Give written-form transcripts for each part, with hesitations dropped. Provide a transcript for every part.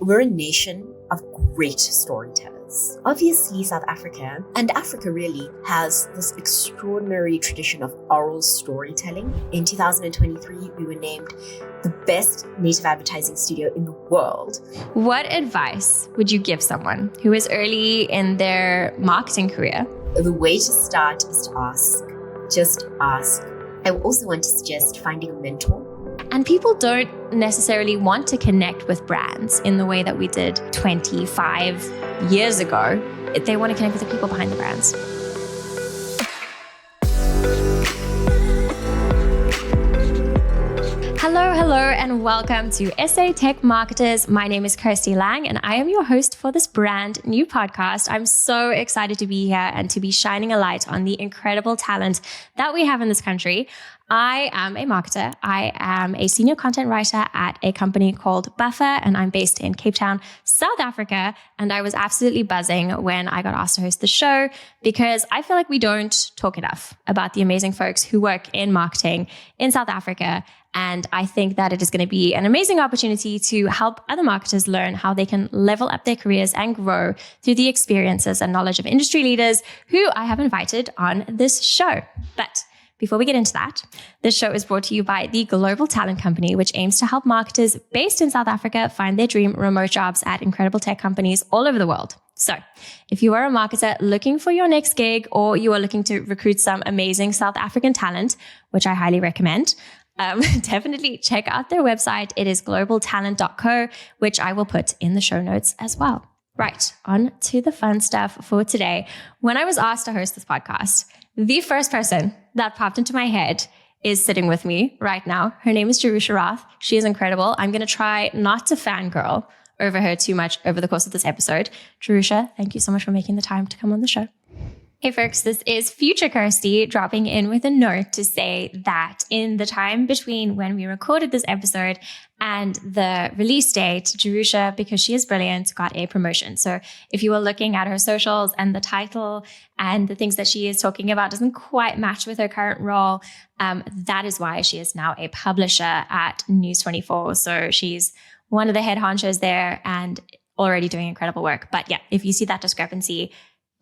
we're a nation of great storytellers. Obviously, South Africa, and Africa really, has this extraordinary tradition of oral storytelling. In 2023, we were named the best native advertising studio in the world. What advice would you give someone who is early in their marketing career? The way to start is to ask. Just ask. I also want to suggest finding a mentor. And people don't necessarily want to connect with brands in the way that we did 25 years ago. They want to connect with the people behind the brands. Hello, and welcome to SA Tech Marketers. My name is Kirsty Lang, and I am your host for this brand new podcast. I'm so excited to be here and to be shining a light on the incredible talent that we have in this country. I am a marketer. I am a senior content writer at a company called Buffer, and I'm based in Cape Town, South Africa. And I was absolutely buzzing when I got asked to host the show because I feel like we don't talk enough about the amazing folks who work in marketing in South Africa. And I think that it is going to be an amazing opportunity to help other marketers learn how they can level up their careers and grow through the experiences and knowledge of industry leaders who I have invited on this show. But before we get into that, this show is brought to you by the Global Talent Company, which aims to help marketers based in South Africa find their dream remote jobs at incredible tech companies all over the world. So if you are a marketer looking for your next gig, or you are looking to recruit some amazing South African talent, which I highly recommend, definitely check out their website. It is globaltalent.co, which I will put in the show notes as well. Right, on to the fun stuff for today. When I was asked to host this podcast, the first person that popped into my head is sitting with me right now. Her name is Jerusha Raath. She is incredible. I'm going to try not to fangirl over her too much over the course of this episode. Jerusha, thank you so much for making the time to come on the show. Hey folks, this is Future Kirsty dropping in with a note to say that in the time between when we recorded this episode and the release date, Jerusha, because she is brilliant, got a promotion. So if you are looking at her socials and the title and the things that she is talking about doesn't quite match with her current role, that is why she is now a publisher at News 24. So she's one of the head honchos there and already doing incredible work. But yeah, if you see that discrepancy,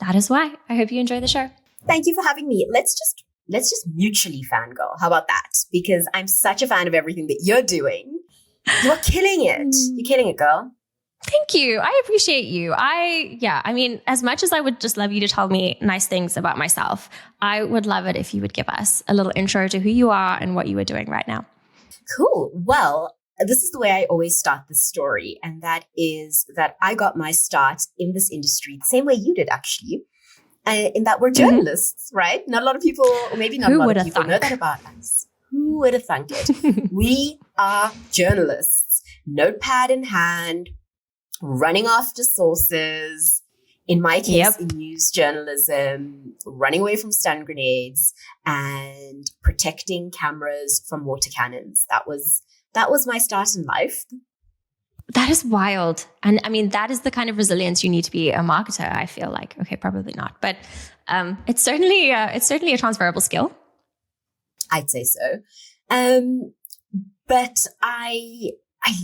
that is why. I hope you enjoy the show. Thank you for having me. Let's just mutually fangirl. How about that? Because I'm such a fan of everything that you're doing. You're killing it. You're killing it, girl. Thank you. I appreciate you. I mean, as much as I would just love you to tell me nice things about myself, I would love it if you would give us a little intro to who you are and what you are doing right now. Cool. Well, this is the way I always start the story. And that is that I got my start in this industry the same way you did, actually. In that we're journalists, right? Not a lot of people, or maybe not a lot of people know that about us. Who would have thunk it? We are journalists, notepad in hand, running after sources. In my case, in news journalism, running away from stun grenades and protecting cameras from water cannons. That was my start in life. That is wild. And I mean, that is the kind of resilience you need to be a marketer, I feel like. Okay, probably not. But it's certainly a transferable skill. I'd say so. But I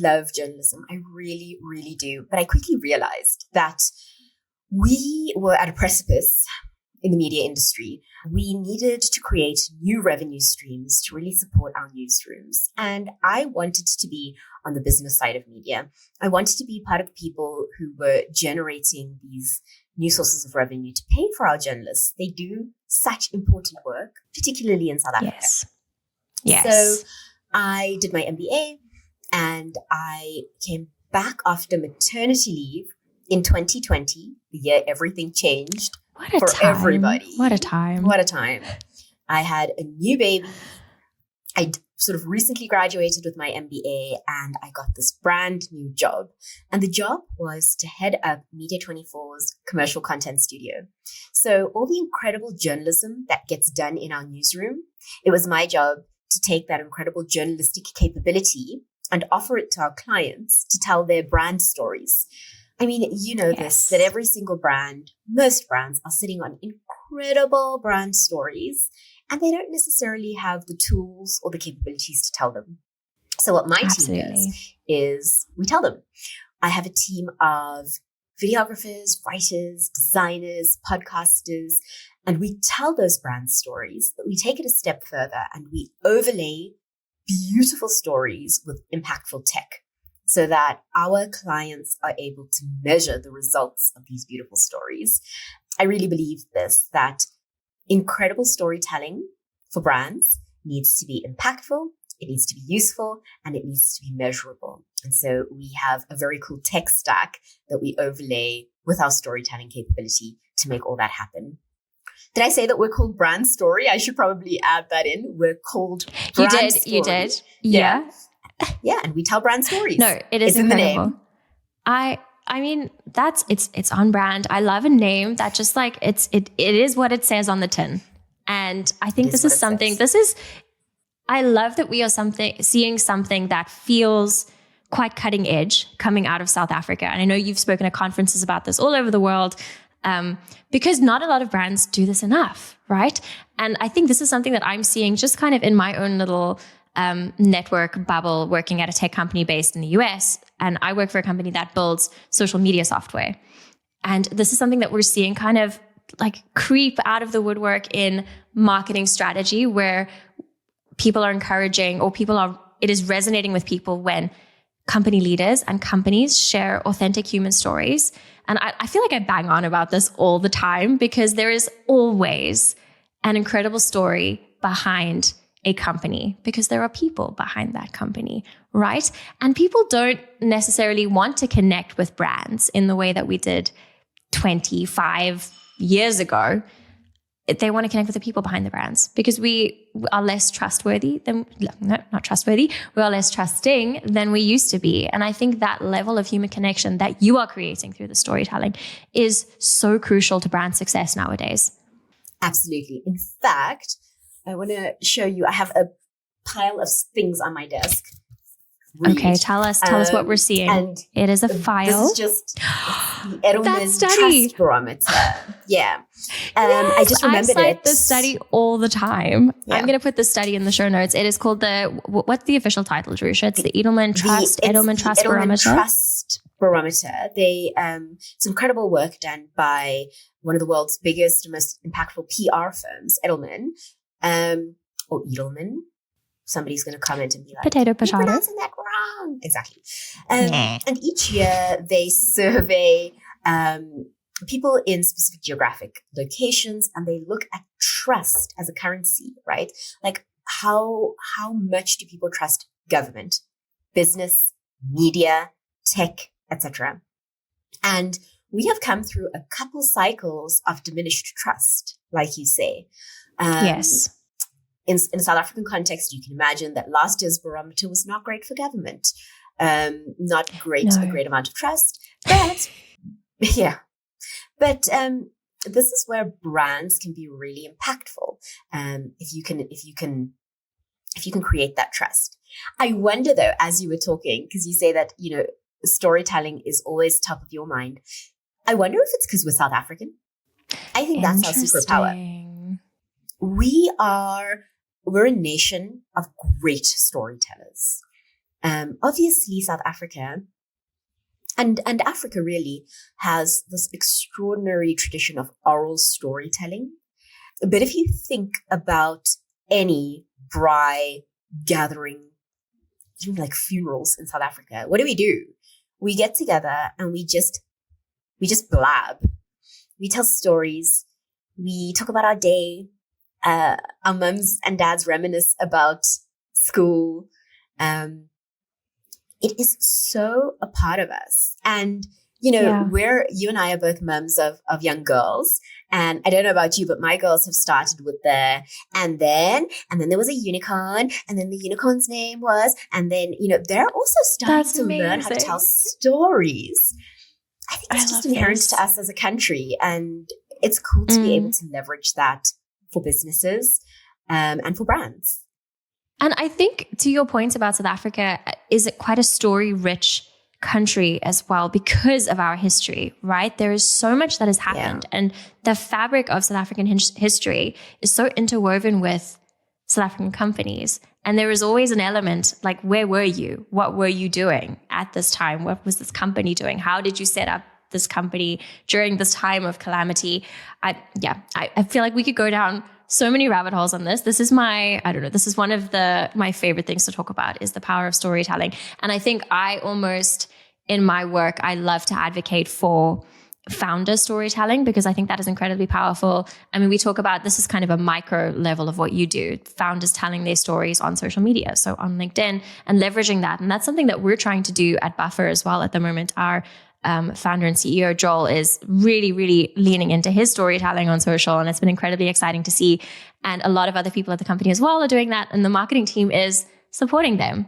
love journalism. I really, really do. But I quickly realized that we were at a precipice in the media industry. We needed to create new revenue streams to really support our newsrooms. And I wanted to be on the business side of media. I wanted to be part of the people who were generating these new sources of revenue to pay for our journalists. They do such important work, particularly in South Africa. Yes. So I did my MBA and I came back after maternity leave in 2020, the year everything changed. For everybody. What a time. What a time. I had a new baby. I sort of recently graduated with my MBA and I got this brand new job. And the job was to head up Media 24's commercial content studio. So all the incredible journalism that gets done in our newsroom, it was my job to take that incredible journalistic capability and offer it to our clients to tell their brand stories. I mean, you know this, that every single brand, most brands are sitting on incredible brand stories and they don't necessarily have the tools or the capabilities to tell them. So what my team does is we tell them. I have a team of videographers, writers, designers, podcasters, and we tell those brand stories, but we take it a step further and we overlay beautiful stories with impactful tech so that our clients are able to measure the results of these beautiful stories. I really believe that incredible storytelling for brands needs to be impactful, it needs to be useful, and it needs to be measurable. And so we have a very cool tech stack that we overlay with our storytelling capability to make all that happen. Did I say that we're called Brand Story? I should probably add that in. We're called Brand Story. You did. Yeah. Yeah, and we tell brand stories. No, it is incredible. In the name. I mean, it's on brand. I love a name that just like it is what it says on the tin. And I think I love that we are seeing something that feels quite cutting edge coming out of South Africa. And I know you've spoken at conferences about this all over the world, because not a lot of brands do this enough, right? And I think this is something that I'm seeing just kind of in my own little network bubble, working at a tech company based in the US. And I work for a company that builds social media software. And this is something that we're seeing kind of like creep out of the woodwork in marketing strategy, where people are encouraging, or it is resonating with people when company leaders and companies share authentic human stories. And I feel like I bang on about this all the time, because there is always an incredible story behind a company, because there are people behind that company, right? And people don't necessarily want to connect with brands in the way that we did 25 years ago. They want to connect with the people behind the brands, because we are less trustworthy not trustworthy. We are less trusting than we used to be. And I think that level of human connection that you are creating through the storytelling is so crucial to brand success nowadays. Absolutely. In fact, I want to show you, I have a pile of things on my desk. Okay, tell us what we're seeing. And it is a file. This is just the Edelman Trust Barometer. Yeah. Yes, I just remembered I cite the study all the time. Yeah. I'm going to put the study in the show notes. It is called what's the official title, Jerusha? It's the Edelman Trust Barometer. Trust Barometer. It's incredible work done by one of the world's biggest and most impactful PR firms, Edelman, or Edelman. Somebody's going to comment and be like, potato. You're pronouncing that wrong. Exactly. And each year they survey people in specific geographic locations, and they look at trust as a currency, right? Like how much do people trust government, business, media, tech, etc. And we have come through a couple cycles of diminished trust, like you say. Yes. In a South African context, you can imagine that last year's barometer was not great for government. Not great, a great amount of trust. But yeah. But this is where brands can be really impactful. If you can create that trust. I wonder though, as you were talking, because you say that, storytelling is always top of your mind. I wonder if it's because we're South African. I think that's our superpower. We're a nation of great storytellers. Obviously, South Africa and Africa really has this extraordinary tradition of oral storytelling. But if you think about any braai gathering, even like funerals in South Africa, what do? We get together and we just blab. We tell stories. We talk about our day. Our mums and dads reminisce about school. It is so a part of us. And, you and I are both mums of young girls. And I don't know about you, but my girls have started with and then there was a unicorn, and then the unicorn's name was, and then, they're also starting to learn how to tell stories. I think it's just inherent to us as a country. And it's cool to be able to leverage that for businesses and for brands. And I think to your point about South Africa, is it quite a story-rich country as well because of our history, right? There is so much that has happened. And the fabric of South African history is so interwoven with South African companies. And there was always an element like, where were you? What were you doing at this time? What was this company doing? How did you set up this company during this time of calamity? I feel like we could go down so many rabbit holes on this. This is this is one of my favorite things to talk about, is the power of storytelling. And I think in my work, I love to advocate for founder storytelling, because I think that is incredibly powerful. I mean, we talk about, this is kind of a micro level of what you do, founders telling their stories on social media, so on LinkedIn, and leveraging that. And that's something that we're trying to do at Buffer as well at the moment. Our founder and CEO, Joel, is really, really leaning into his storytelling on social, and it's been incredibly exciting to see. And a lot of other people at the company as well are doing that, and the marketing team is supporting them,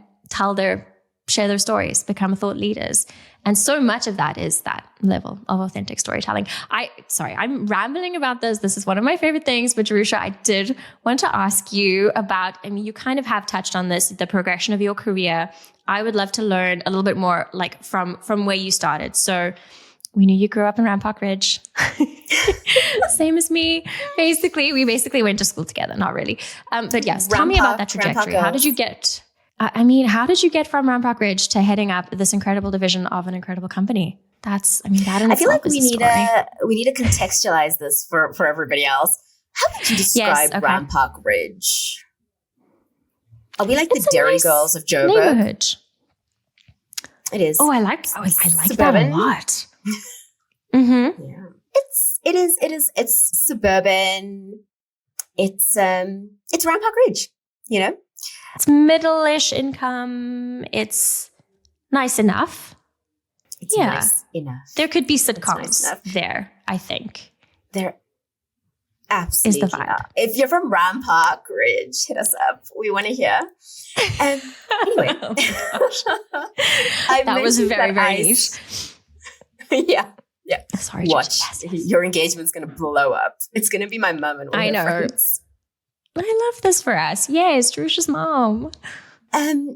share their stories, become thought leaders. And so much of that is that level of authentic storytelling. I'm rambling about this. This is one of my favorite things, but Jerusha, I did want to ask you about, I mean, you kind of have touched on this, the progression of your career. I would love to learn a little bit more, like from where you started. So we knew you grew up in Rampart Ridge. Same as me. We basically went to school together. Not really. But yes, tell me about that trajectory. How did you get from Rampart Ridge to heading up this incredible division of an incredible company? I feel like we need to contextualize this for everybody else. How would you describe Rampart Ridge? Are we like the Dairy Girls of Joburg? Neighborhood. It is. Oh, I like that a lot. Mm-hmm. Yeah. It's suburban. It's Rampart Ridge, you know? It's middle-ish income. It's nice enough. It's nice enough. There could be sitcoms there, I think. There absolutely is the vibe. If you're from Rampart Ridge, hit us up. We want to hear. Anyway. Oh that was very, very niche. Yeah. Sorry, watch. Yes. Your engagement's going to blow up. It's going to be my mum and all her friends. I love this for us. Yes, Jerusha's mom.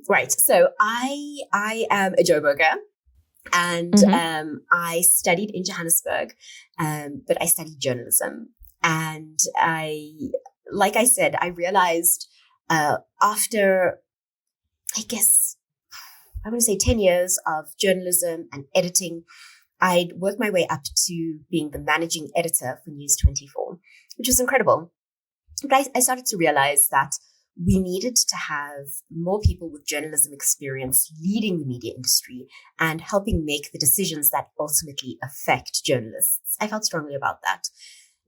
Right. So I am a Joburger, and I studied in Johannesburg, but I studied journalism. And I realized after, I guess, I want to say 10 years of journalism and editing, I'd worked my way up to being the managing editor for News 24, which was incredible. But I started to realize that we needed to have more people with journalism experience leading the media industry and helping make the decisions that ultimately affect journalists. I felt strongly about that.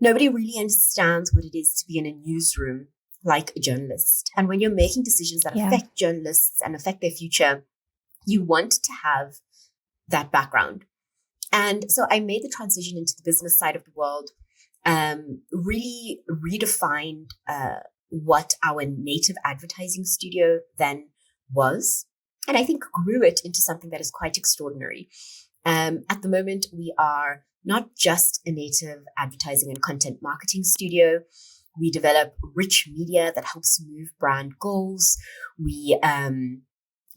Nobody really understands what it is to be in a newsroom like a journalist. And when you're making decisions that affect journalists and affect their future, you want to have that background. And so I made the transition into the business side of the world, really redefined what our native advertising studio then was, and I think grew it into something that is quite extraordinary. At the moment, we are not just a native advertising and content marketing studio. We develop rich media that helps move brand goals. We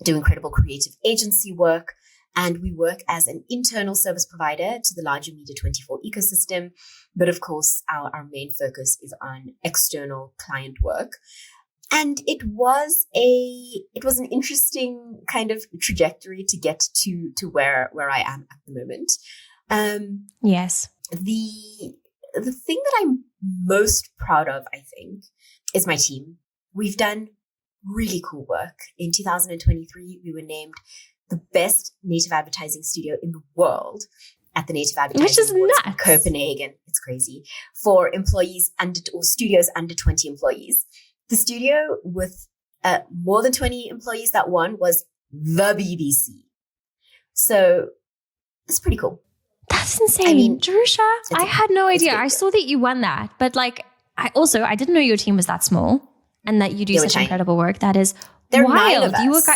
do incredible creative agency work. And we work as an internal service provider to the larger Media 24 ecosystem. But of course, our main focus is on external client work. And it was an interesting kind of trajectory to get to where I am at the moment. Yes. The thing that I'm most proud of, I think, is my team. We've done really cool work. In 2023, we were named the best native advertising studio in the world at the Native Advertising Awards in Copenhagen. It's crazy. For employees or studios under 20 employees. The studio with more than 20 employees that won was the BBC. So it's pretty cool. That's insane. I mean, Jerusha, I had no idea. I saw that you won that, but I didn't know your team was that small and that you do such incredible work. That is wild.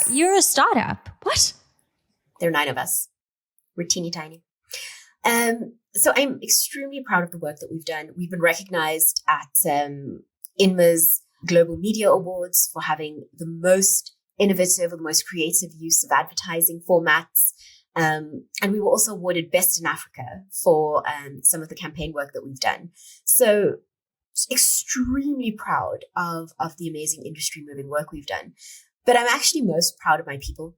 You're a startup. What? There are 9 of us. We're teeny tiny. So I'm extremely proud of the work that we've done. We've been recognized at INMA's Global Media Awards for having the most innovative or the most creative use of advertising formats. And we were also awarded Best in Africa for some of the campaign work that we've done. So extremely proud of the amazing industry moving work we've done. But I'm actually most proud of my people.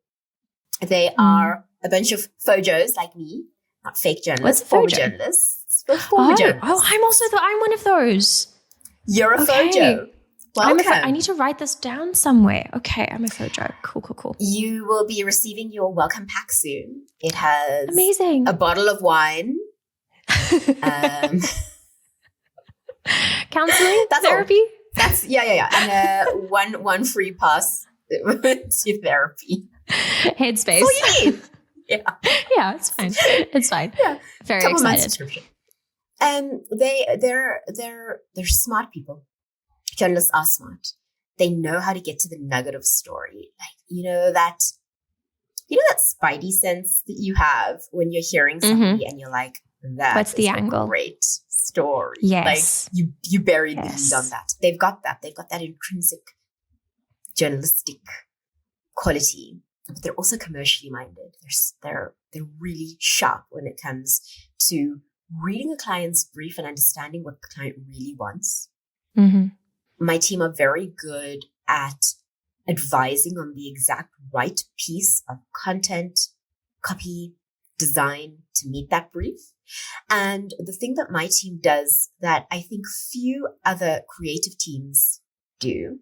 They are a bunch of FOJOs like me, not fake journalists, What's former FOJO? journalists. Former journalists. I'm one of those. You're a FOJO. Welcome. I need to write this down somewhere. Okay, I'm a FOJO. Cool. You will be receiving your welcome pack soon. It has amazing a bottle of wine. Counseling, therapy. All. That's and one free pass to therapy. Headspace. That's all you need. Yeah, it's fine. It's fine. Yeah, very couple excited. Months subscription. They're smart people. Journalists are smart. They know how to get to the nugget of story. Like that spidey sense that you have when you're hearing somebody and you're like, that what's the angle? Great story. Yes. Like you buried the lead on that. They've got that. They've got that intrinsic journalistic quality, but they're also commercially minded. They're really sharp when it comes to reading a client's brief and understanding what the client really wants. Mm-hmm. My team are very good at advising on the exact right piece of content, copy, design to meet that brief. And the thing that my team does that I think few other creative teams do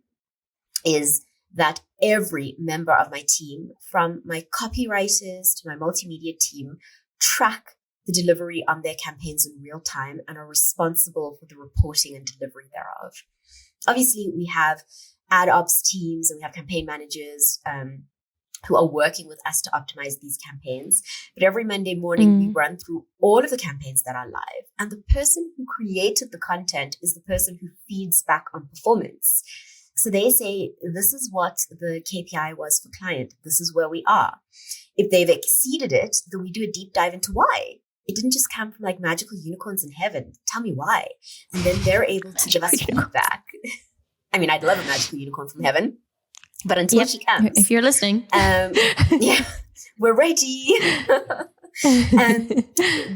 is that every member of my team, from my copywriters to my multimedia team, track the delivery on their campaigns in real time and are responsible for the reporting and delivery thereof. Obviously, we have ad ops teams and we have campaign managers who are working with us to optimize these campaigns. But every Monday morning, we run through all of the campaigns that are live. And the person who created the content is the person who feeds back on performance. So they say, this is what the KPI was for client. This is where we are. If they've exceeded it, then we do a deep dive into why. It didn't just come from like magical unicorns in heaven. Tell me why. And then they're able to give us feedback. I mean, I'd love a magical unicorn from heaven, but until she comes. If you're listening. We're ready. And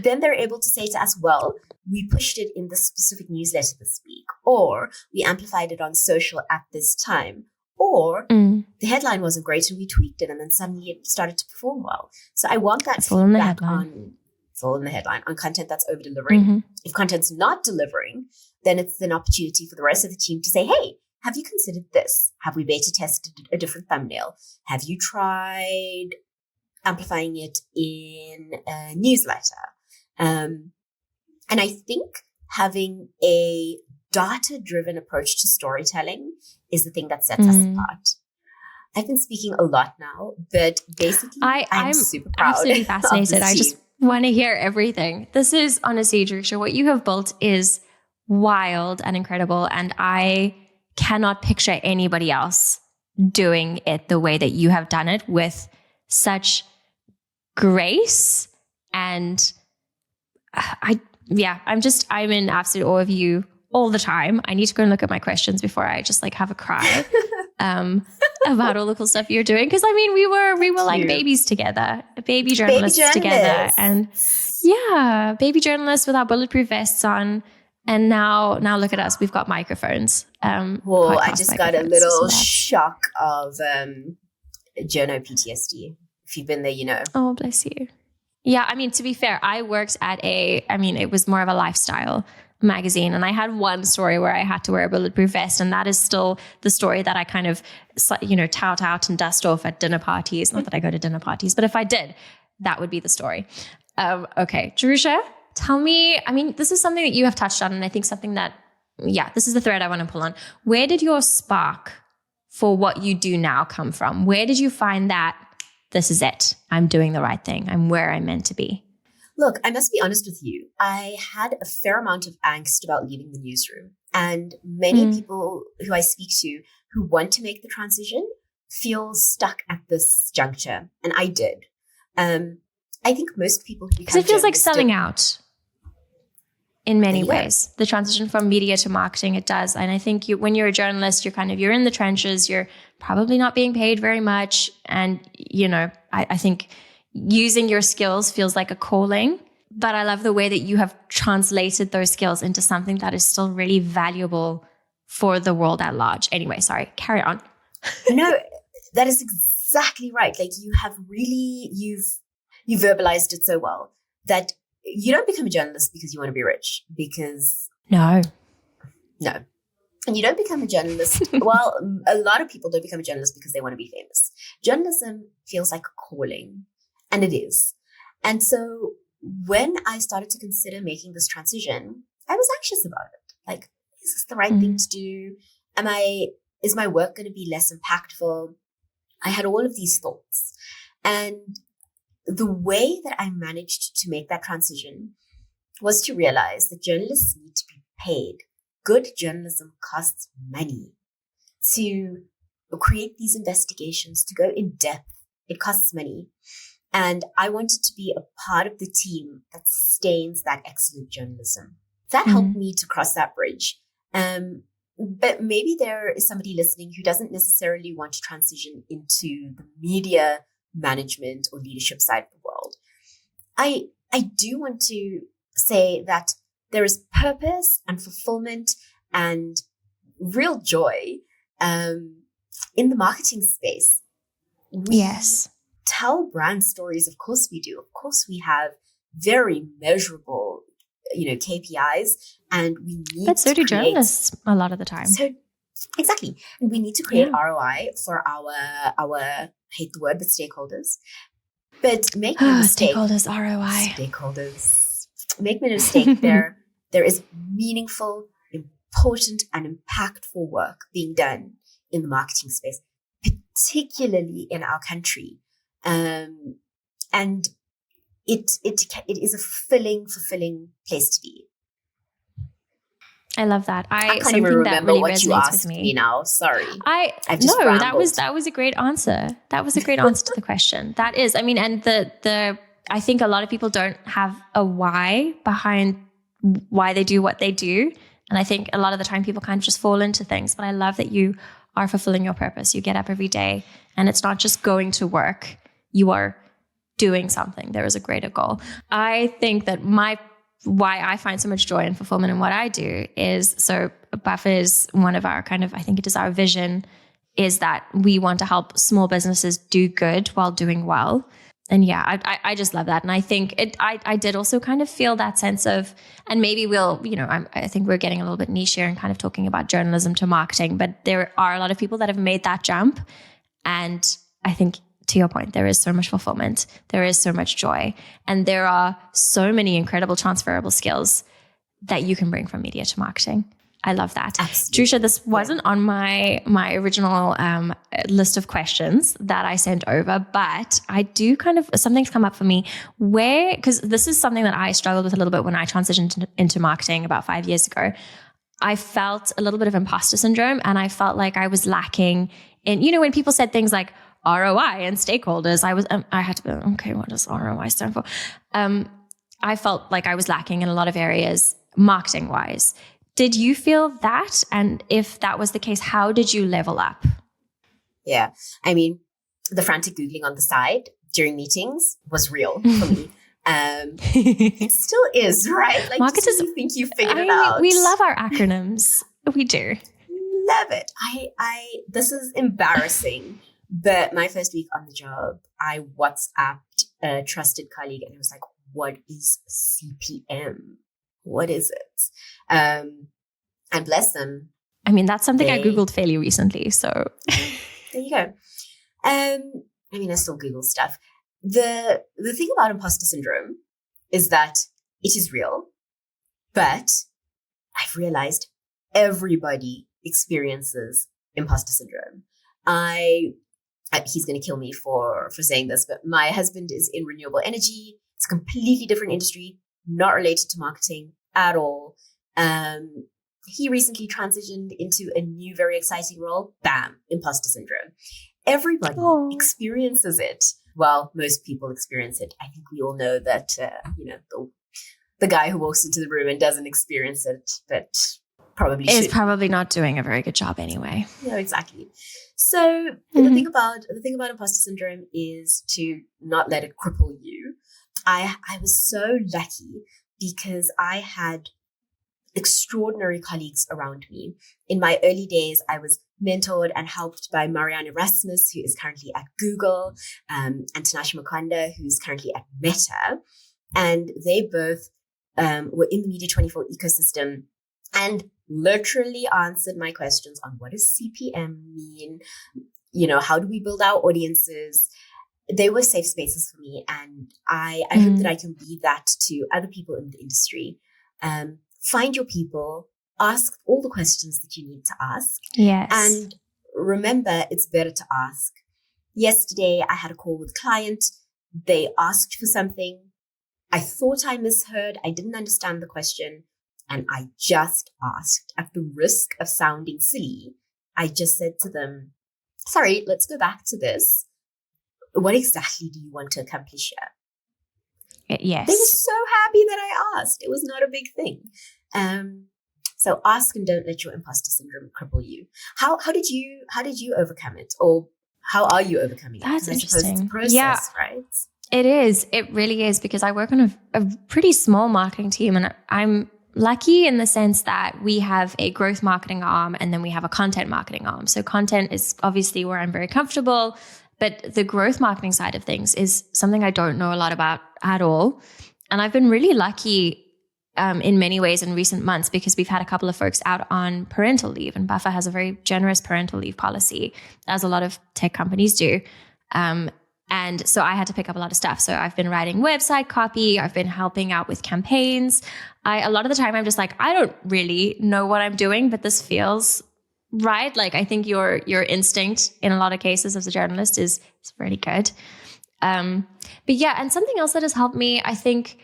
then they're able to say to us, well, we pushed it in this specific newsletter this week, or we amplified it on social at this time, or the headline wasn't great and we tweaked it and then suddenly it started to perform well. So I want that feedback on, it's all in the headline, on content that's over delivering. Mm-hmm. If content's not delivering, then it's an opportunity for the rest of the team to say, hey, have you considered this? Have we beta tested a different thumbnail? Have you tried amplifying it in a newsletter? And I think having a data-driven approach to storytelling is the thing that sets us apart. I've been speaking a lot now, but basically I'm super proud. Absolutely fascinated. I just want to hear everything. This is honestly, Jerusha, what you have built is wild and incredible. And I cannot picture anybody else doing it the way that you have done it with such grace. And I'm in absolute awe of you all the time. I need to go and look at my questions before I just like have a cry about all the cool stuff you're doing. Cause I mean, we were like babies together, baby journalists together, and baby journalists with our bulletproof vests on. And now look at us. We've got microphones. I just got a little shock of journo PTSD. If you've been there, you know. Oh, bless you. Yeah, I mean, to be fair, I worked at it was more of a lifestyle magazine. And I had one story where I had to wear a bulletproof vest. And that is still the story that I kind of, tout out and dust off at dinner parties. Not that I go to dinner parties, but if I did, that would be the story. Okay, Jerusha, tell me, I mean, this is something that you have touched on. And I think something that, this is the thread I want to pull on. Where did your spark for what you do now come from? Where did you find that this is it? I'm doing the right thing. I'm where I'm meant to be. Look, I must be honest with you. I had a fair amount of angst about leaving the newsroom. And many people who I speak to who want to make the transition feel stuck at this juncture. And I did. I think most people who because it feels like selling out in many ways. The transition from media to marketing, it does. And I think when you're a journalist, you're in the trenches. You're probably not being paid very much. And, I think using your skills feels like a calling. But I love the way that you have translated those skills into something that is still really valuable for the world at large. Anyway, sorry, carry on. No, that is exactly right. Like you've verbalized it so well that you don't become a journalist because you want to be rich, because No. And you don't become a journalist. Well, a lot of people don't become a journalist because they want to be famous. Journalism feels like a calling, and it is. And so when I started to consider making this transition, I was anxious about it. Like, is this the right thing to do? Is my work going to be less impactful? I had all of these thoughts. And the way that I managed to make that transition was to realize that journalists need to be paid. Good journalism costs money. To create these investigations, to go in depth, it costs money. And I wanted to be a part of the team that sustains that excellent journalism. That helped me to cross that bridge. But maybe there is somebody listening who doesn't necessarily want to transition into the media management or leadership side of the world. I do want to say that there is purpose and fulfillment and real joy in the marketing space. Yes. Tell brand stories. Of course we do. Of course we have very measurable, KPIs, and we need. But so do journalists a lot of the time. So exactly, and we need to create ROI for our I hate the word, but stakeholders. But make no mistake, stakeholders ROI. Stakeholders. Make no mistake. There is meaningful, important, and impactful work being done in the marketing space, particularly in our country. And it is a fulfilling place to be. I love that. I can't even remember really what you asked me now. Sorry. That was a great answer. That was a great answer to the question. That is, I mean, and I think a lot of people don't have a why behind why they do what they do. And I think a lot of the time people kind of just fall into things, but I love that you are fulfilling your purpose. You get up every day and it's not just going to work. You are doing something. There is a greater goal. I think that why I find so much joy and fulfillment in what I do is, so Buff is one of our I think it is our vision, is that we want to help small businesses do good while doing well. And yeah, I just love that. And I think I did also kind of feel that sense of, and maybe I think we're getting a little bit niche here and kind of talking about journalism to marketing, but there are a lot of people that have made that jump. And I think, to your point, there is so much fulfillment. There is so much joy. And there are so many incredible transferable skills that you can bring from media to marketing. I love that. Absolutely. Jerusha, this wasn't on my original list of questions that I sent over, but I do something's come up for me because this is something that I struggled with a little bit when I transitioned into marketing about 5 years ago. I felt a little bit of imposter syndrome, and I felt like I was lacking in, when people said things like ROI and stakeholders, I had to be, okay, what does ROI stand for? I felt like I was lacking in a lot of areas marketing wise. Did you feel that? And if that was the case, how did you level up? Yeah. I mean, the frantic Googling on the side during meetings was real for me. It still is, right? Like, marketers, you think you figured it out. We love our acronyms. We do. Love it. This is embarrassing. But my first week on the job, I WhatsApped a trusted colleague and it was like, what is CPM? What is it? And bless them. I mean, that's something I Googled fairly recently. So there you go. I still Google stuff. The thing about imposter syndrome is that it is real, but I've realized everybody experiences imposter syndrome. He's going to kill me for saying this, but my husband is in renewable energy. It's a completely different industry, not related to marketing at all. He recently transitioned into a new, very exciting role. Bam, imposter syndrome. Everybody experiences it. Well, most people experience it. I think we all know that, the guy who walks into the room and doesn't experience it, but probably is should. Probably not doing a very good job anyway. No, exactly. So the thing about imposter syndrome is to not let it cripple you. I was so lucky because I had extraordinary colleagues around me. In my early days, I was mentored and helped by Marianne Erasmus, who is currently at Google, and Tinashe Mukanda, who's currently at Meta. And they both were in the Media 24 ecosystem and literally answered my questions on what does CPM mean? How do we build our audiences? They were safe spaces for me. And I hope that I can be that to other people in the industry. Find your people, ask all the questions that you need to ask. Yes. And remember, it's better to ask. Yesterday, I had a call with a client. They asked for something. I thought I misheard. I didn't understand the question. And I just asked. At the risk of sounding silly, I just said to them, sorry, let's go back to this. What exactly do you want to accomplish here? Yes. They were so happy that I asked. It was not a big thing. So ask and don't let your imposter syndrome cripple you. How did you overcome it? Or how are you overcoming it? That's interesting. It's a process, right? It is. It really is, because I work on a pretty small marketing team, and I'm lucky in the sense that we have a growth marketing arm and then we have a content marketing arm. So content is obviously where I'm very comfortable, but the growth marketing side of things is something I don't know a lot about at all. And I've been really lucky in many ways in recent months, because we've had a couple of folks out on parental leave, and Buffer has a very generous parental leave policy, as a lot of tech companies do. And so I had to pick up a lot of stuff. So I've been writing website copy. I've been helping out with campaigns. A lot of the time I'm just like, I don't really know what I'm doing, but this feels right. Like, I think your instinct in a lot of cases as a journalist is really good. But yeah, and something else that has helped me, I think,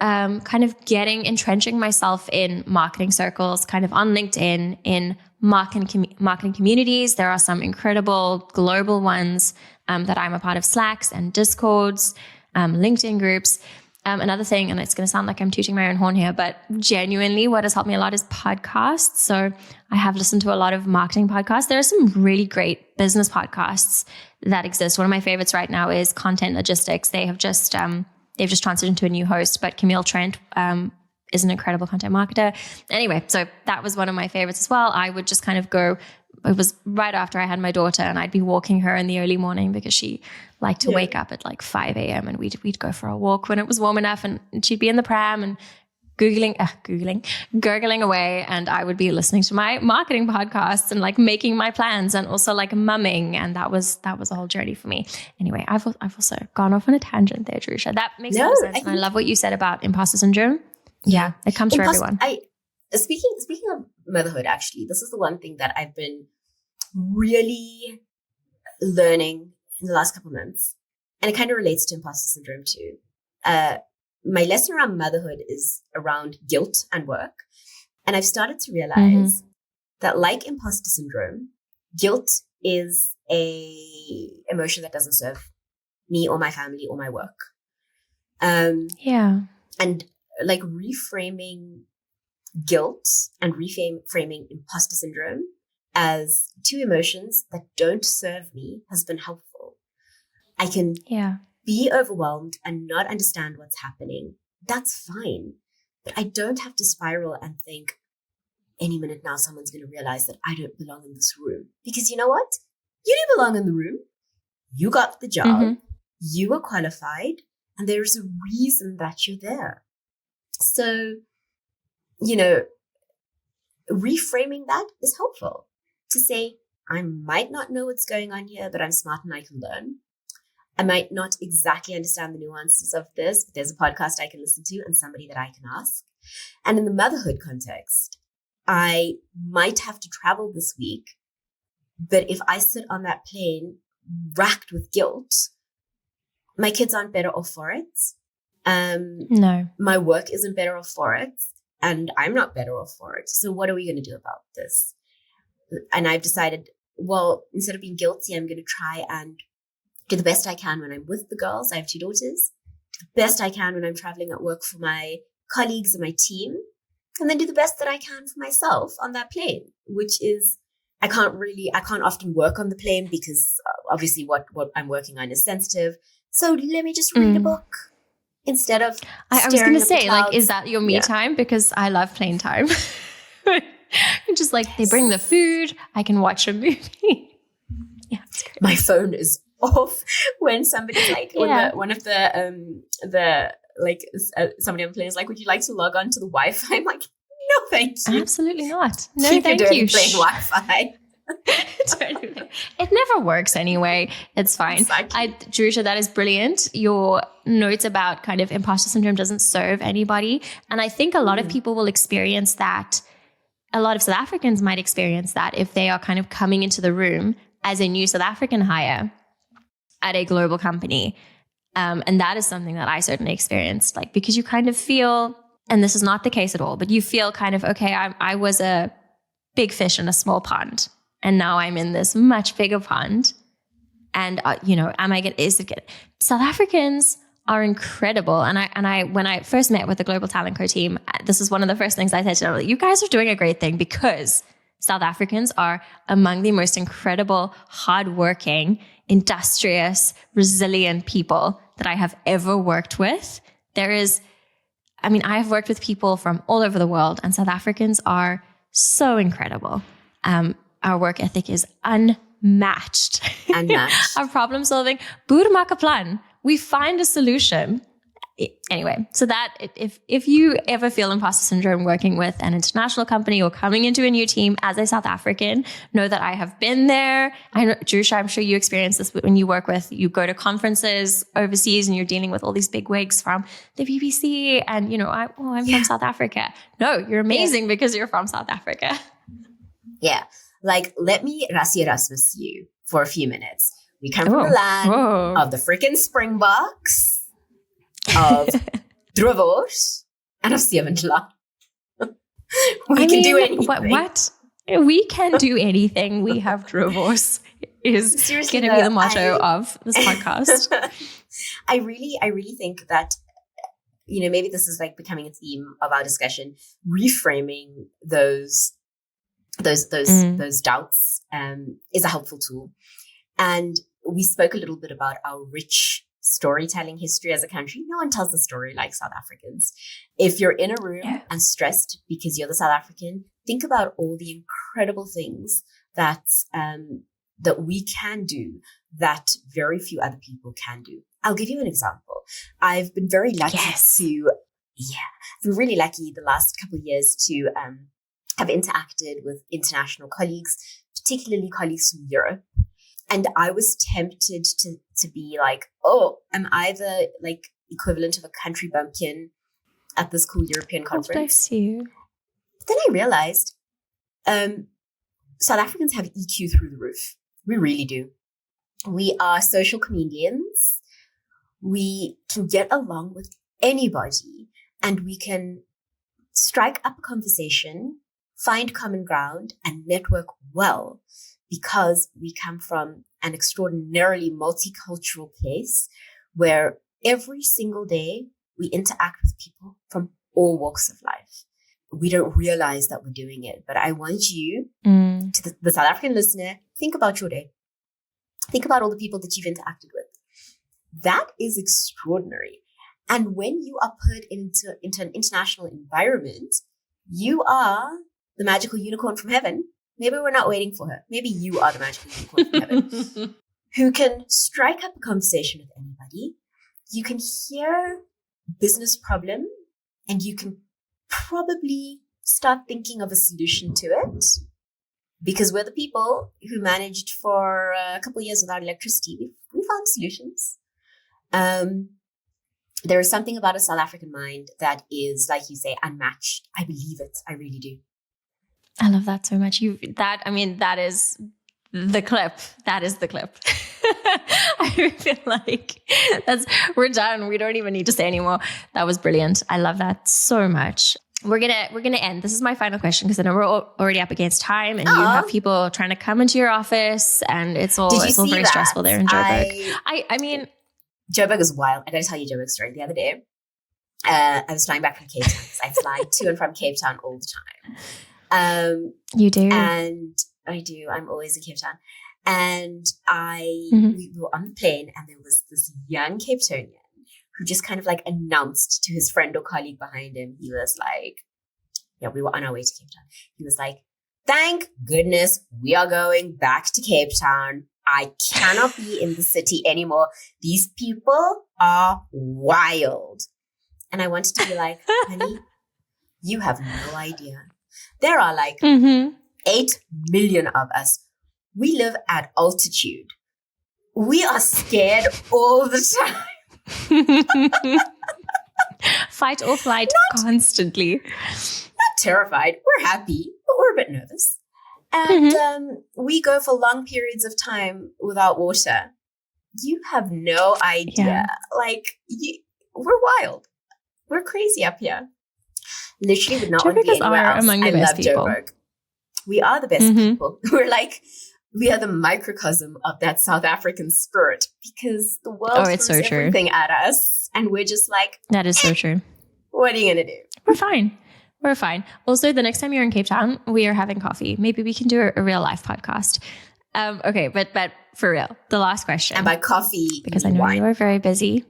kind of entrenching myself in marketing circles, kind of on LinkedIn, in marketing communities. There are some incredible global ones that I'm a part of, Slacks and Discords, LinkedIn groups. Another thing, and it's going to sound like I'm tooting my own horn here, but genuinely what has helped me a lot is podcasts. So I have listened to a lot of marketing podcasts. There are some really great business podcasts that exist. One of my favorites right now is Content Logistics. They've just transitioned into a new host, but Camille Trent is an incredible content marketer. Anyway, so that was one of my favorites as well. I would just kind of go, it was right after I had my daughter, and I'd be walking her in the early morning because she liked to wake up at like 5 a.m. and we'd go for a walk when it was warm enough, and she'd be in the pram and gurgling away, and I would be listening to my marketing podcasts and like making my plans, and also like mumming, and that was a whole journey for me. Anyway, I've also gone off on a tangent there, Jerusha. That makes a lot of sense, and I love what you said about imposter syndrome. Yeah, it comes for everyone. Speaking of motherhood, actually, this is the one thing that I've been really learning in the last couple of months, and it kind of relates to imposter syndrome too. My lesson around motherhood is around guilt and work. And I've started to realize that, like imposter syndrome, guilt is a emotion that doesn't serve me or my family or my work. And like reframing guilt and reframing imposter syndrome as two emotions that don't serve me has been helpful. I can be overwhelmed and not understand what's happening. That's fine. But I don't have to spiral and think any minute now someone's going to realize that I don't belong in this room. Because you know what? You do belong in the room. You got the job. You were qualified. And there's a reason that you're there. So, reframing that is helpful. To say, I might not know what's going on here, but I'm smart and I can learn. I might not exactly understand the nuances of this, but there's a podcast I can listen to and somebody that I can ask. And in the motherhood context, I might have to travel this week, but if I sit on that plane racked with guilt, my kids aren't better off for it. No. My work isn't better off for it, and I'm not better off for it. So what are we going to do about this? And I've decided, well, instead of being guilty, I'm going to try and do the best I can when I'm with the girls. I have 2 daughters. Do the best I can when I'm traveling at work for my colleagues and my team. And then do the best that I can for myself on that plane, which is, I can't often work on the plane because obviously what I'm working on is sensitive. So let me just read a book. instead of I was going to say, like, clouds. is that your me time? Because I love playing time. Just like they bring the food, I can watch a movie. Yeah, it's great. My phone is off when somebody's like, somebody on the plane is like, would you like to log on to the Wi-Fi? I'm like, no, thank you. Absolutely not. No, Keep thank your dirty you. plain Wi-Fi. It never works anyway. It's fine. Exactly. Jerusha, that is brilliant. Your notes about kind of imposter syndrome doesn't serve anybody. And I think a lot of people will experience that. A lot of South Africans might experience that if they are kind of coming into the room as a new South African hire at a global company. And that is something that I certainly experienced, like, because you kind of feel, and this is not the case at all, but you feel kind of, okay, I was a big fish in a small pond, and now I'm in this much bigger pond. And, is it good? South Africans are incredible. And I, when I first met with the Global Talent Co team, this is one of the first things I said to them, you guys are doing a great thing, because South Africans are among the most incredible, hardworking, industrious, resilient people that I have ever worked with. I have worked with people from all over the world, and South Africans are so incredible. Our work ethic is unmatched. Our problem solving, boer maak 'n plan. We find a solution. Anyway, so that if you ever feel imposter syndrome working with an international company or coming into a new team as a South African, know that I have been there. I know, Jerusha, I'm sure you experience this when you you go to conferences overseas and you're dealing with all these big wigs from the BBC, and I'm from South Africa. No, you're amazing because you're from South Africa. Yeah. Like, let me rassie you for a few minutes. We come from the land of the freaking Springboks, of Drovos, and of Seventla. We can do anything. What? We can do anything. We have Drovos is going to be the motto of this podcast. I really think that, maybe this is like becoming a theme of our discussion, reframing those doubts is a helpful tool. And we spoke a little bit about our rich storytelling history as a country. No one tells a story like South Africans. If you're in a room and stressed because you're the South African, think about all the incredible things that we can do that very few other people can do. I'll give you an example. I've been very lucky really lucky the last couple of years to have interacted with international colleagues, particularly colleagues from Europe. And I was tempted to be like, oh, am I the like equivalent of a country bumpkin at this cool European conference? Oh, bless you. But then I realized South Africans have EQ through the roof. We really do. We are social chameleons. We can get along with anybody, and we can strike up a conversation, find common ground, and network well, because we come from an extraordinarily multicultural place where every single day we interact with people from all walks of life. We don't realize that we're doing it, but I want you, to the South African listener, think about your day. Think about all the people that you've interacted with. That is extraordinary. And when you are put into an international environment, you are the magical unicorn from heaven. Maybe we're not waiting for her. Maybe you are the magical unicorn from heaven who can strike up a conversation with anybody. You can hear business problem and you can probably start thinking of a solution to it, because we're the people who managed for a couple of years without electricity. We found solutions. There is something about a South African mind that is, like you say, unmatched. I believe it. I really do. I love that so much. That is the clip. That is the clip. I feel like we're done. We don't even need to say anymore. That was brilliant. I love that so much. We're gonna end. This is my final question, because I know we're already up against time, and you have people trying to come into your office, and it's all very stressful there in Joburg. I mean, Joburg is wild. I got to tell you Joburg's story. The other day, I was flying back from Cape Town, because I fly to and from Cape Town all the time. You do, and I do. I'm always in Cape Town, and we were on the plane, and there was this young Cape Townian who just kind of like announced to his friend or colleague behind him, he was like, yeah, we were on our way to Cape Town. He was like, thank goodness we are going back to Cape Town. I cannot be in the city anymore. These people are wild. And I wanted to be like, honey, you have no idea. There are like 8 million of us. We live at altitude. We are scared all the time. Fight or flight constantly. Not terrified. We're happy, but we're a bit nervous. And we go for long periods of time without water. You have no idea. Yeah. Like, we're wild. We're crazy up here. Literally would not want to be anywhere else. Among the best love people. Joburg. We are the best people. We are the microcosm of that South African spirit, because the world throws everything at us. And we're just like, that is so true. What are you going to do? We're fine. We're fine. Also, the next time you're in Cape Town, we are having coffee. Maybe we can do a real life podcast. Okay, but for real, the last question. And by coffee, because I know wine. you are very busy.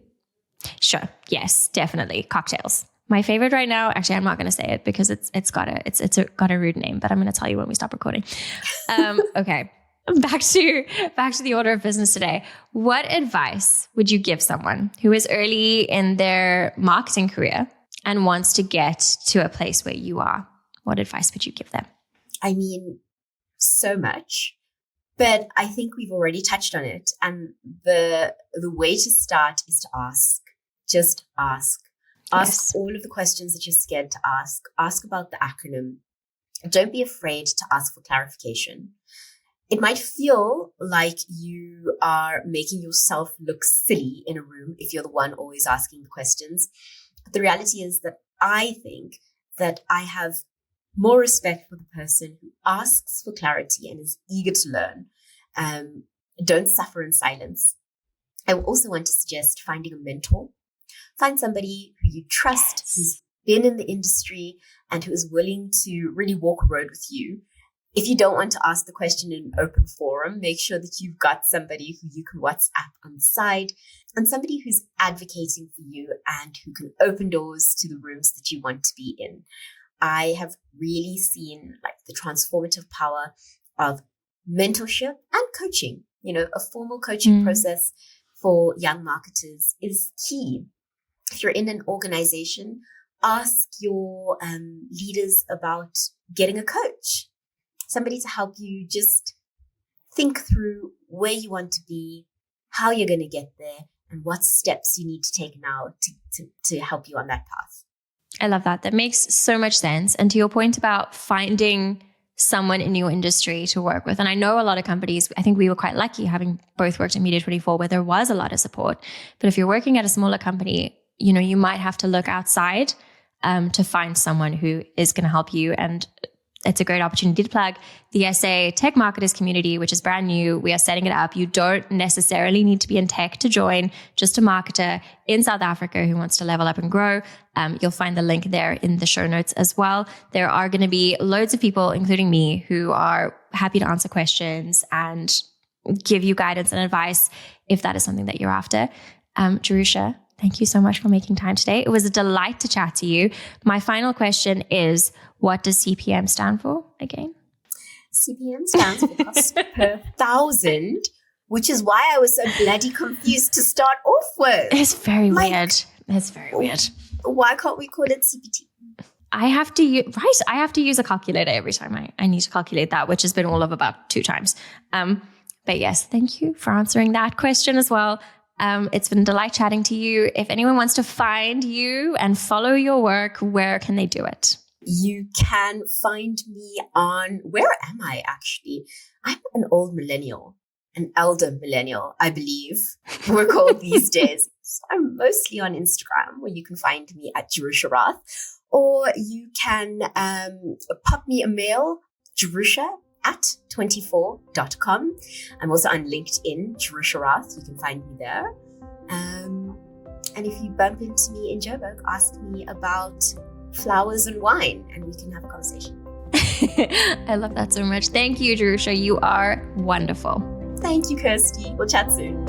Sure. Yes, definitely. Cocktails. My favorite right now, actually, I'm not going to say it because it's got a rude name, but I'm going to tell you when we stop recording. Okay. Back to the order of business today. What advice would you give someone who is early in their marketing career and wants to get to a place where you are? What advice would you give them? I mean, so much, but I think we've already touched on it. And the way to start is to ask. Just ask. Ask all of the questions that you're scared to ask. Ask about the acronym. Don't be afraid to ask for clarification. It might feel like you are making yourself look silly in a room if you're the one always asking the questions. But the reality is that I think that I have more respect for the person who asks for clarity and is eager to learn. Don't suffer in silence. I also want to suggest finding a mentor. Find somebody who you trust, who's been in the industry, and who is willing to really walk a road with you. If you don't want to ask the question in an open forum, make sure that you've got somebody who you can WhatsApp on the side, and somebody who's advocating for you and who can open doors to the rooms that you want to be in. I have really seen like the transformative power of mentorship and coaching. You know, a formal coaching process for young marketers is key. If you're in an organization, ask your leaders about getting a coach, somebody to help you just think through where you want to be, how you're going to get there, and what steps you need to take now to help you on that path. I love that. That makes so much sense. And to your point about finding someone in your industry to work with. And I know a lot of companies, I think we were quite lucky having both worked at Media24 where there was a lot of support. But if you're working at a smaller company, you know, you might have to look outside to find someone who is going to help you. And it's a great opportunity to plug the SA Tech Marketers community, which is brand new. We are setting it up. You don't necessarily need to be in tech to join, just a marketer in South Africa who wants to level up and grow. You'll find the link there in the show notes as well. There are going to be loads of people, including me, who are happy to answer questions and give you guidance and advice if that is something that you're after. Jerusha, thank you so much for making time today. It was a delight to chat to you. My final question is, what does CPM stand for again? CPM stands for cost per thousand, which is why I was so bloody confused to start off with. It's very weird. It's very weird. Why can't we call it CPT? I have to use a calculator every time I need to calculate that, which has been all of about 2 times. But yes, thank you for answering that question as well. It's been a delight chatting to you. If anyone wants to find you and follow your work, where can they do it? You can find me on, where am I actually? I'm an old millennial, an elder millennial, I believe we're called these days. So I'm mostly on Instagram, where you can find me at Jerusha Raath, or you can pop me a mail, jerusha@24.com. I'm also on LinkedIn, Jerusha Raath. You can find me there. And if you bump into me in Joburg, ask me about flowers and wine, and we can have a conversation. I love that so much. Thank you, Jerusha. You are wonderful. Thank you, Kirsty. We'll chat soon.